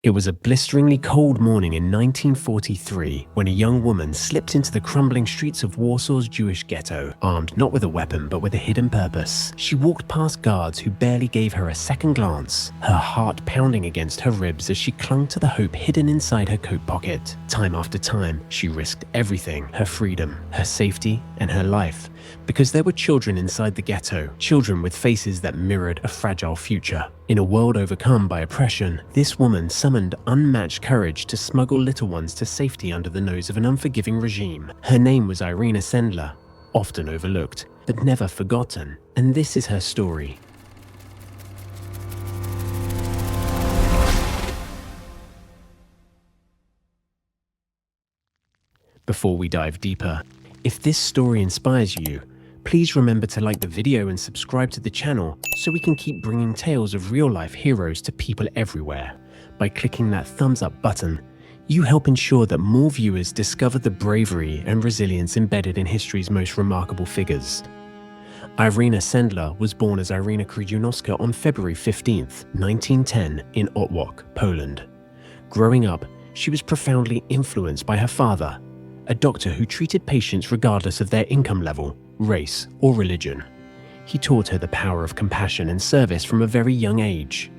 It was a blisteringly cold morning in 1943 when a young woman slipped into the crumbling streets of Warsaw's Jewish ghetto, armed not with a weapon but with a hidden purpose. She walked past guards who barely gave her a second glance, her heart pounding against her ribs as she clung to the hope hidden inside her coat pocket. Time after time, she risked everything: her freedom, her safety, and her life, because there were children inside the ghetto, children with faces that mirrored a fragile future. In a world overcome by oppression, this woman summoned unmatched courage to smuggle little ones to safety under the nose of an unforgiving regime. Her name was Irena Sendler, often overlooked, but never forgotten, and this is her story. Before we dive deeper, if this story inspires you, please remember to like the video and subscribe to the channel so we can keep bringing tales of real-life heroes to people everywhere. By clicking that thumbs up button, you help ensure that more viewers discover the bravery and resilience embedded in history's most remarkable figures. Irena Sendler was born as Irena Kryjonowska on February 15, 1910 in Otwock, Poland. Growing up, she was profoundly influenced by her father, a doctor who treated patients regardless of their income level, race, or religion. He taught her the power of compassion and service from a very young age.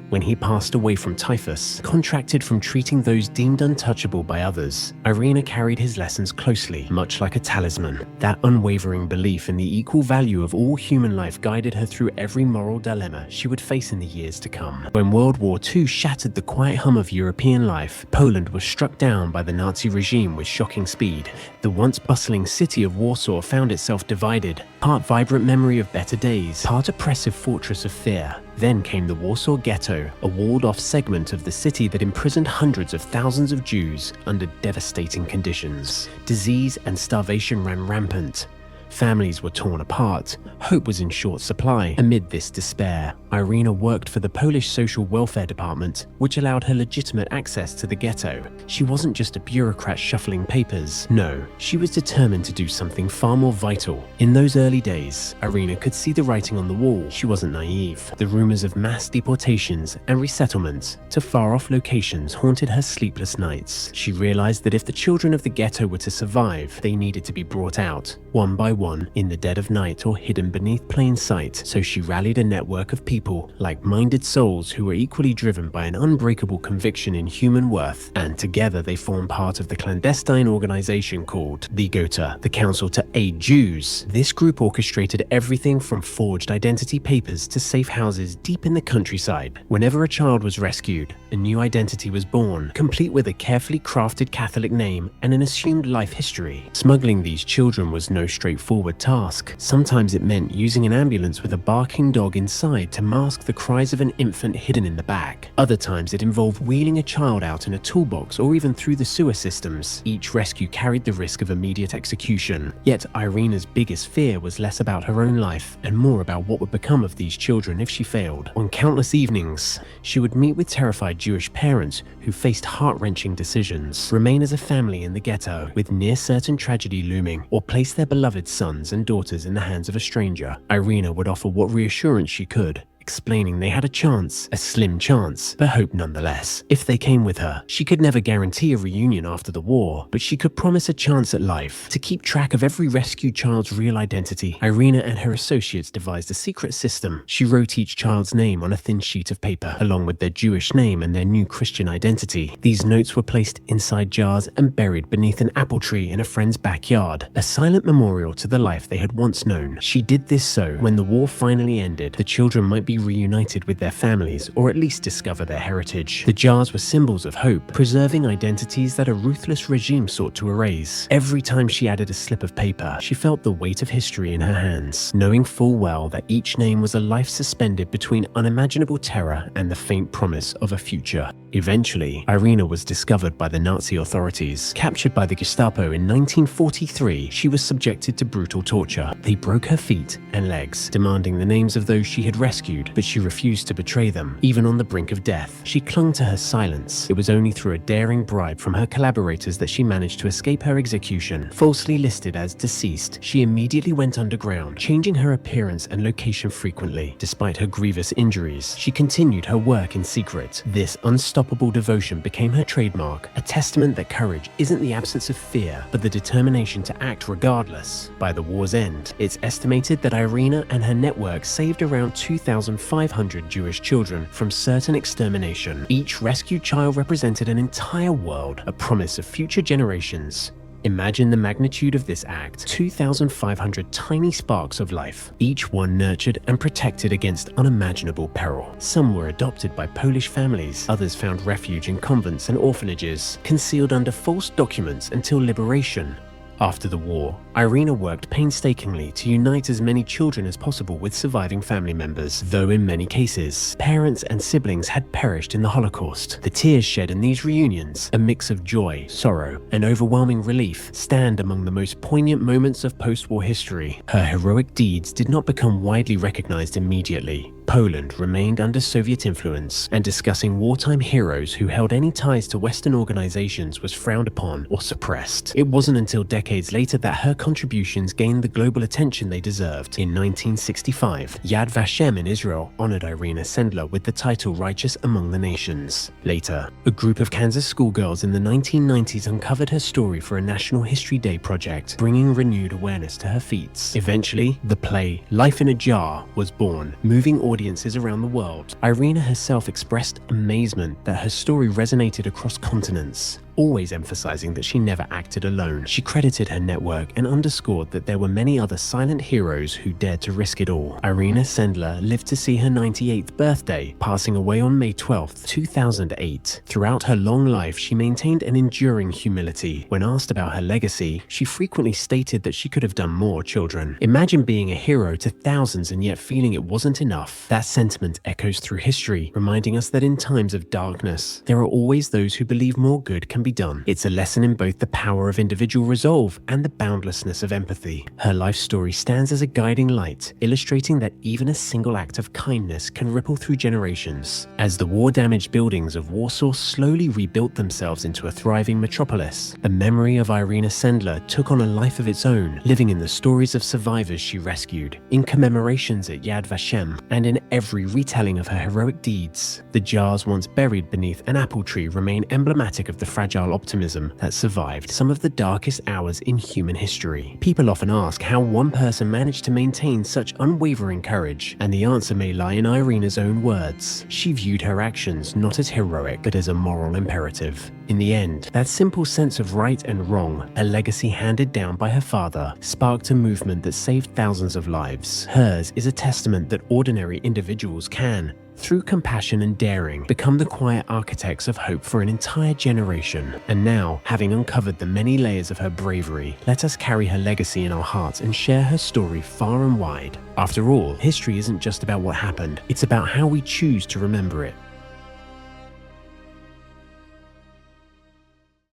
When he passed away from typhus, contracted from treating those deemed untouchable by others, Irena carried his lessons closely, much like a talisman. That unwavering belief in the equal value of all human life guided her through every moral dilemma she would face in the years to come. When World War II shattered the quiet hum of European life, Poland was struck down by the Nazi regime with shocking speed. The once bustling city of Warsaw found itself divided, part vibrant memory of better days, part oppressive fortress of fear. Then came the Warsaw Ghetto, a walled-off segment of the city that imprisoned hundreds of thousands of Jews under devastating conditions. Disease and starvation ran rampant. Families were torn apart. Hope was in short supply. Amid this despair, Irena worked for the Polish Social Welfare Department, which allowed her legitimate access to the ghetto. She wasn't just a bureaucrat shuffling papers. No, she was determined to do something far more vital. In those early days, Irena could see the writing on the wall. She wasn't naive. The rumors of mass deportations and resettlements to far-off locations haunted her sleepless nights. She realized that if the children of the ghetto were to survive, they needed to be brought out, one by one, in the dead of night or hidden beneath plain sight. So she rallied a network of people, like-minded souls who were equally driven by an unbreakable conviction in human worth, and together they formed part of the clandestine organization called the Żegota, the Council to Aid Jews. This group orchestrated everything from forged identity papers to safe houses deep in the countryside. Whenever a child was rescued, a new identity was born, complete with a carefully crafted Catholic name and an assumed life history. Smuggling these children was no straightforward task. Sometimes it meant using an ambulance with a barking dog inside to mask the cries of an infant hidden in the back. Other times it involved wheeling a child out in a toolbox or even through the sewer systems. Each rescue carried the risk of immediate execution. Yet Irena's biggest fear was less about her own life and more about what would become of these children if she failed. On countless evenings, she would meet with terrified Jewish parents who faced heart-wrenching decisions: remain as a family in the ghetto with near-certain tragedy looming, or place their beloved sons and daughters in the hands of a stranger. Irena would offer what reassurance she could, explaining they had a chance, a slim chance, but hope nonetheless. If they came with her, she could never guarantee a reunion after the war, but she could promise a chance at life. To keep track of every rescued child's real identity, Irena and her associates devised a secret system. She wrote each child's name on a thin sheet of paper, along with their Jewish name and their new Christian identity. These notes were placed inside jars and buried beneath an apple tree in a friend's backyard, a silent memorial to the life they had once known. She did this so, when the war finally ended, the children might be reunited with their families, or at least discover their heritage. The jars were symbols of hope, preserving identities that a ruthless regime sought to erase. Every time she added a slip of paper, she felt the weight of history in her hands, knowing full well that each name was a life suspended between unimaginable terror and the faint promise of a future. Eventually, Irena was discovered by the Nazi authorities. Captured by the Gestapo in 1943, she was subjected to brutal torture. They broke her feet and legs, demanding the names of those she had rescued rescued, but she refused to betray them, even on the brink of death. She clung to her silence. It was only through a daring bribe from her collaborators that she managed to escape her execution. Falsely listed as deceased, she immediately went underground, changing her appearance and location frequently. Despite her grievous injuries, she continued her work in secret. This unstoppable devotion became her trademark, a testament that courage isn't the absence of fear, but the determination to act regardless. By the war's end, it's estimated that Irena and her network saved around 2,500 Jewish children from certain extermination. Each rescued child represented an entire world, a promise of future generations. Imagine the magnitude of this act: 2,500 tiny sparks of life, each one nurtured and protected against unimaginable peril. Some were adopted by Polish families, others found refuge in convents and orphanages, concealed under false documents until liberation. After the war, Irena worked painstakingly to unite as many children as possible with surviving family members, though in many cases, parents and siblings had perished in the Holocaust. The tears shed in these reunions, a mix of joy, sorrow, and overwhelming relief, stand among the most poignant moments of post-war history. Her heroic deeds did not become widely recognized immediately. Poland remained under Soviet influence, and discussing wartime heroes who held any ties to Western organizations was frowned upon or suppressed. It wasn't until decades later that her contributions gained the global attention they deserved. In 1965, Yad Vashem in Israel honored Irena Sendler with the title Righteous Among the Nations. Later, a group of Kansas schoolgirls in the 1990s uncovered her story for a National History Day project, bringing renewed awareness to her feats. Eventually, the play Life in a Jar was born, moving audiences around the world. Irena herself expressed amazement that her story resonated across continents, always emphasizing that she never acted alone. She credited her network and underscored that there were many other silent heroes who dared to risk it all. Irena Sendler lived to see her 98th birthday, passing away on May 12, 2008. Throughout her long life, she maintained an enduring humility. When asked about her legacy, she frequently stated that she could have done more children. Imagine being a hero to thousands and yet feeling it wasn't enough. That sentiment echoes through history, reminding us that in times of darkness, there are always those who believe more good can be done. It's a lesson in both the power of individual resolve and the boundlessness of empathy. Her life story stands as a guiding light, illustrating that even a single act of kindness can ripple through generations. As the war-damaged buildings of Warsaw slowly rebuilt themselves into a thriving metropolis, the memory of Irena Sendler took on a life of its own, living in the stories of survivors she rescued, in commemorations at Yad Vashem, and in every retelling of her heroic deeds. The jars once buried beneath an apple tree remain emblematic of the fragile optimism that survived some of the darkest hours in human history. People often ask how one person managed to maintain such unwavering courage, and the answer may lie in Irena's own words. She viewed her actions not as heroic, but as a moral imperative. In the end, that simple sense of right and wrong, a legacy handed down by her father, sparked a movement that saved thousands of lives. Hers is a testament that ordinary individuals can, through compassion and daring, become the quiet architects of hope for an entire generation. And now, having uncovered the many layers of her bravery, let us carry her legacy in our hearts and share her story far and wide. After all, history isn't just about what happened, it's about how we choose to remember it.